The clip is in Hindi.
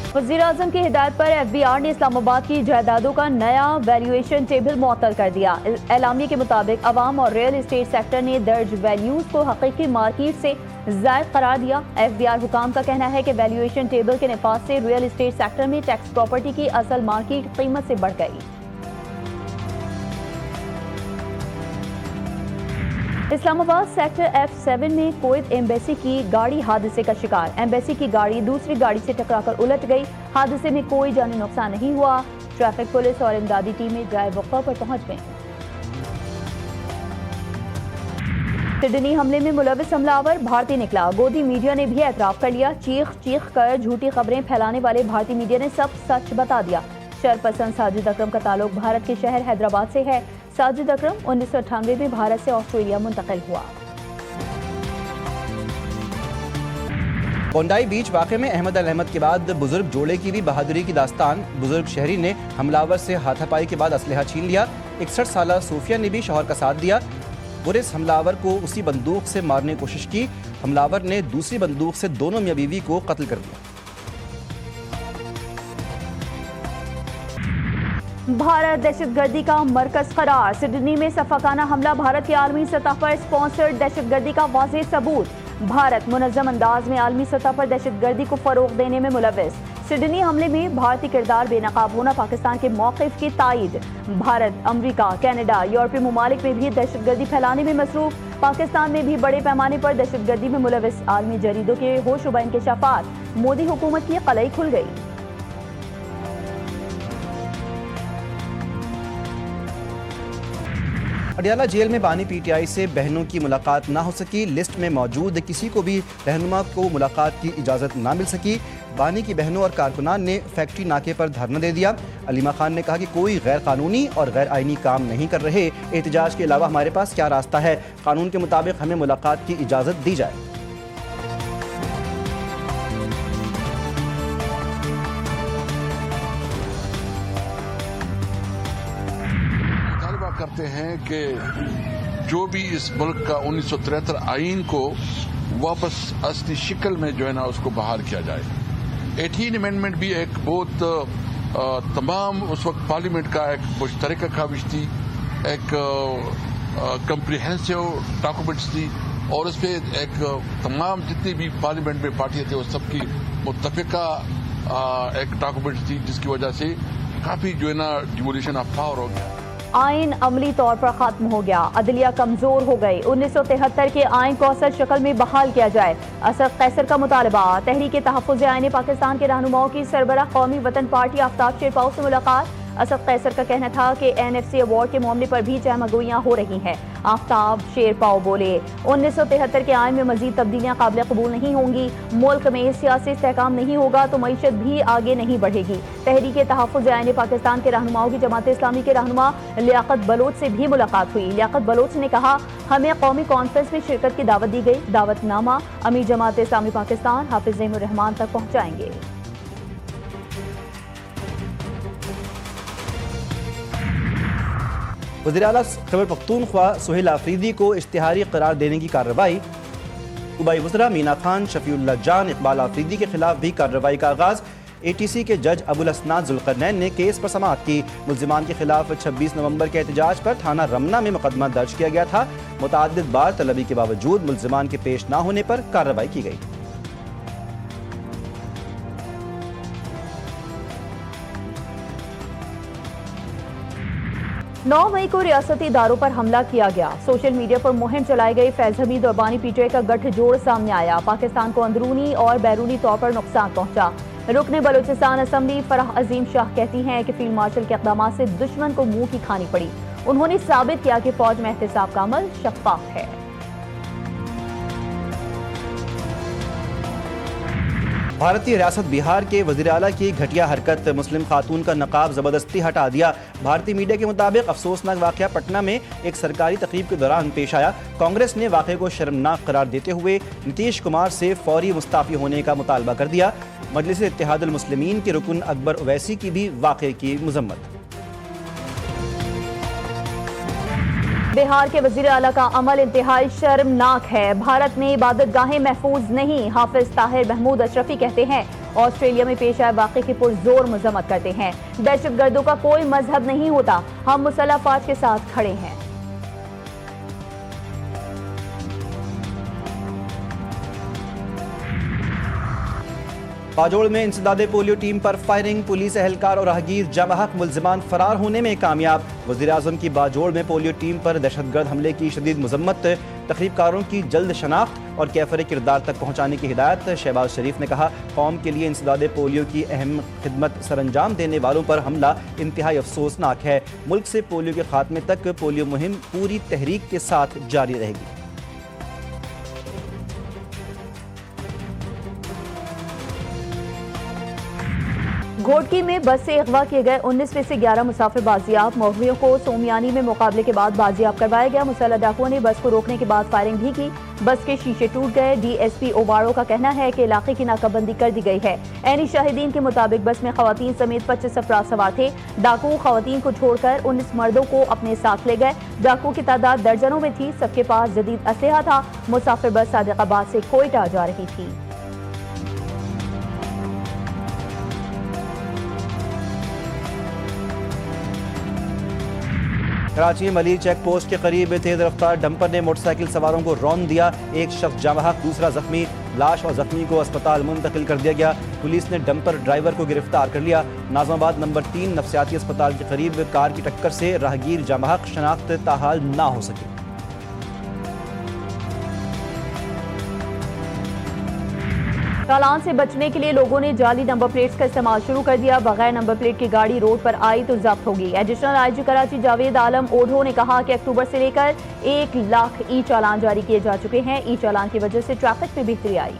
वज़ीर-ए-आज़म की हिदायत पर FBI ने इस्लामाबाद की जायदादों का नया वैल्यूएशन टेबल मुअत्तल कर दिया। एलामिया के मुताबिक अवाम और रियल एस्टेट सेक्टर ने दर्ज वैल्यूज को हकीकी मार्केट से ज़ायद करार दिया। FBI हुकाम का कहना है कि वैल्यूएशन टेबल के नफाज से रियल एस्टेट सेक्टर में टैक्स प्रॉपर्टी की असल मार्केट कीमत से बढ़ गई। इस्लामाबाद सेक्टर F7 में कुवैत एम्बेसी की गाड़ी हादसे का शिकार। एम्बेसी की गाड़ी दूसरी गाड़ी से टकराकर उलट गई। हादसे में कोई जानी नुकसान नहीं हुआ। ट्रैफिक पुलिस और इमदादी टीमें जाए वक़्फ़ा पर पहुंच गईं। सिडनी हमले में मुलविस हमलावर भारतीय निकला। गोदी मीडिया ने भी एतराफ़ कर लिया। चीख चीख कर झूठी खबरें फैलाने वाले भारतीय मीडिया ने सब सच बता दिया। शरपसंद साजिद अकरम का ताल्लुक भारत के शहर हैदराबाद से है। साजिद अकरम 1998 में भारत से ऑस्ट्रेलिया मुंतकिल हुआ। बोंडाई बीच वाक़े में अहमद अल अहमद के बाद बुजुर्ग जोड़े की भी बहादुरी की दास्तान। बुजुर्ग शहरी ने हमलावर से हाथापाई के बाद असलहा छीन लिया। 61 साला सूफिया ने भी शौहर का साथ दिया। पुलिस हमलावर को उसी बंदूक से मारने की कोशिश की। हमलावर ने दूसरी बंदूक से दोनों मियां बीवी को कत्ल कर दिया। भारत दहशतगर्दी का मरकज करार। सिडनी में सफाकाना हमला भारत की आलमी सतह पर स्पॉन्सर्ड दहशतगर्दी का वाज़ेह सबूत। भारत मुनज़्ज़म अंदाज में आलमी सतह पर दहशतगर्दी को फरोग देने में मुलव्विस। सिडनी हमले में भारतीय किरदार बेनकाब होना पाकिस्तान के मौक़िफ़ की तायीद। भारत, अमरीका, कनाडा, यूरोपीय ममालिक में भी दहशतगर्दी फैलाने में मसरूफ। पाकिस्तान में भी बड़े पैमाने पर दहशतगर्दी में मुलव्विस। आलमी जरीदों के होशरुबा इंकशाफात। मोदी हुकूमत की कलई खुल गई। अडियाला जेल में बानी PTI से बहनों की मुलाकात ना हो सकी। लिस्ट में मौजूद किसी को भी रहनुमा को मुलाकात की इजाज़त ना मिल सकी। बानी की बहनों और कारकुनान ने फैक्ट्री नाके पर धरना दे दिया। अलीमा खान ने कहा कि कोई गैर कानूनी और गैर आईनी काम नहीं कर रहे। एहतजाज के अलावा हमारे पास क्या रास्ता है? कानून के मुताबिक हमें मुलाकात की इजाज़त दी जाए। करते हैं कि जो भी इस मुल्क का 1973 आइन को वापस असली शिकल में जो है ना उसको बहाल किया जाए। 18 अमेंडमेंट भी एक बहुत तमाम उस वक्त पार्लियामेंट का एक मुश्तरक काविश थी, एक कम्प्रिहेंसिव डॉक्यूमेंट्स थी और उस पर एक तमाम जितनी भी पार्लियामेंट में पार्टियां थी उस सबकी मुत्तफिका एक डॉक्यूमेंट थी, जिसकी वजह से काफी जो है ना डिवोल्यूशन ऑफ पावर हो गया। आइन अमली तौर पर खत्म हो गया। अदलिया कमजोर हो गई। 1973 के आइन को असल शक्ल में बहाल किया जाए। असद कैसर का मुतालबा। तहरीक तहफ़्फ़ुज़ आइन पाकिस्तान के रहनुमाओं की सरबराह कौमी वतन पार्टी आफ्ताब शेरपाव से मुलाकात। असद कैसर का कहना था कि NFC अवार्ड के मामले पर भी जहमगोइयां हो रही हैं। आफ्ताब शेरपाव बोले, 1973 के आइन में मजीद तब्दीलियां काबिल कबूल नहीं होंगी। मुल्क में सियासी इस्तेहकाम नहीं होगा तो मईशत भी आगे नहीं बढ़ेगी। तहरीक तहफ़्फ़ुज़ आइन पाकिस्तान के रहनुमाओं की जमात इस्लामी के रहनुमा लियाकत बलोच से भी मुलाकात हुई। लियाकत बलोच ने कहा, हमें कौमी कॉन्फ्रेंस में शिरकत की दावत दी गई। दावतनामा अमीर जमात इस्लामी पाकिस्तान हाफिज ज़हीमुर रहमान तक पहुँचाएंगे। वज़ीर आला खैबर पख्तूनख्वा सुहेल आफरीदी को इश्तिहारी करार देने की कार्रवाई। सूबाई वज़रा मीना खान, शफीउल्लाह जान, इकबाल आफरीदी के खिलाफ भी कार्रवाई का आगाज़। ATC के जज अबुल असनाद जुल्करनैन ने केस पर समाअत की। मुल्ज़िमान के खिलाफ 26 नवंबर के एहतजाज पर थाना रमना में मुकदमा दर्ज किया गया था। मुतअद्दिद बार तलबी के बावजूद मुल्ज़िमान के पेश न होने पर कार्रवाई की गई। 9 मई को रियासती इदारों पर हमला किया गया। सोशल मीडिया पर मुहिम चलाई गई। फैज हमीद और बानी PTI का गठजोड़ सामने आया। पाकिस्तान को अंदरूनी और बैरूनी तौर पर नुकसान पहुंचा। रुकने बलूचिस्तान असम्बली फराह अजीम शाह कहती हैं कि फील्ड मार्शल के इक़दामात से दुश्मन को मुंह की खानी पड़ी। उन्होंने साबित किया कि फौज में एहतिसाब का अमल शफ़ाफ है। भारतीय रियासत बिहार के वज़ीर आला की घटिया हरकत। मुस्लिम खातून का नकाब ज़बरदस्ती हटा दिया। भारतीय मीडिया के मुताबिक अफसोसनाक वाक़या पटना में एक सरकारी तकरीब के दौरान पेश आया। कांग्रेस ने वाक़े को शर्मनाक करार देते हुए नीतीश कुमार से फौरी मुस्ताफ़ी होने का मुतालबा कर दिया। मजलिस इत्तेहादुल मुस्लिमीन के रुकन अकबर ओवैसी की भी वाक़े की मज़म्मत। बिहार के वजीर आला का अमल इंतहाई शर्मनाक है। भारत में इबादत गाहें महफूज नहीं, हाफिज ताहिर महमूद अशरफी कहते हैं। ऑस्ट्रेलिया में पेश आए वाक़े की पुरजोर मजम्मत करते हैं। दहशतगर्दों का कोई मजहब नहीं होता, हम मुसल्लह अफवाज के साथ खड़े हैं। बाजोड़ में इंसदादे पोलियो टीम पर फायरिंग, पुलिस एहलकार और राहगीर जमहक मुल्जिमान फरार होने में कामयाब। वज़ीर-ए-आज़म की बाजोड़ में पोलियो टीम पर दहशतगर्द हमले की शदीद मजम्मत, तकरीबकारों की जल्द शनाख्त और कैफर किरदार तक पहुँचाने की हिदायत। शहबाज शरीफ ने कहा, कौम के लिए इंसदादे पोलियो की अहम खिदमत सरअंजाम देने वालों पर हमला इंतहाई अफसोसनाक है। मुल्क से पोलियो के खात्मे तक पोलियो मुहिम पूरी तहरीक के साथ जारी रहेगी। घोटकी में बस से अगवा किए गए 19 में से 11 मुसाफिर बाजियाब। मौलवियों को सोमियानी में मुकाबले के बाद बाजियाब करवाया गया। मुसल्लह डाकुओं ने बस को रोकने के बाद फायरिंग भी की। बस के शीशे टूट गए। DSP ओबाड़ो का कहना है कि इलाके की नाकाबंदी कर दी गई है। ऐनी शाहिदीन के मुताबिक बस में खवातीन समेत 25 अफराद सवार थे। डाकू खवातीन को छोड़कर 19 मर्दों को अपने साथ ले गए। डाकू की तादाद दर्जनों में थी। सबके पास जदीद असलहा था। मुसाफिर बस सादिकाबाद से कोयटा जा रही थी। कराची में मलिर चेक पोस्ट के करीब तेज रफ्तार डंपर ने मोटरसाइकिल सवारों को रौंद दिया। एक शख्स जवाहक, दूसरा जख्मी। लाश और जख्मी को अस्पताल मुंतकिल कर दिया गया। पुलिस ने डंपर ड्राइवर को गिरफ्तार कर लिया। नाज़माबाद नंबर 3 नफसियाती अस्पताल के करीब कार की टक्कर से राहगीर जवाहक शनाख्त ताहाल ना हो सकी। चालान से बचने के लिए लोगों ने जाली नंबर प्लेट्स का इस्तेमाल शुरू कर दिया। बगैर नंबर प्लेट की गाड़ी रोड पर आई तो जब्त होगी। एडिशनल IG कराची जावेद आलम ओढ़ो ने कहा कि अक्टूबर से लेकर 1 लाख ई चालान जारी किए जा चुके हैं। ई चालान की वजह से ट्रैफिक में बेहतरी आई।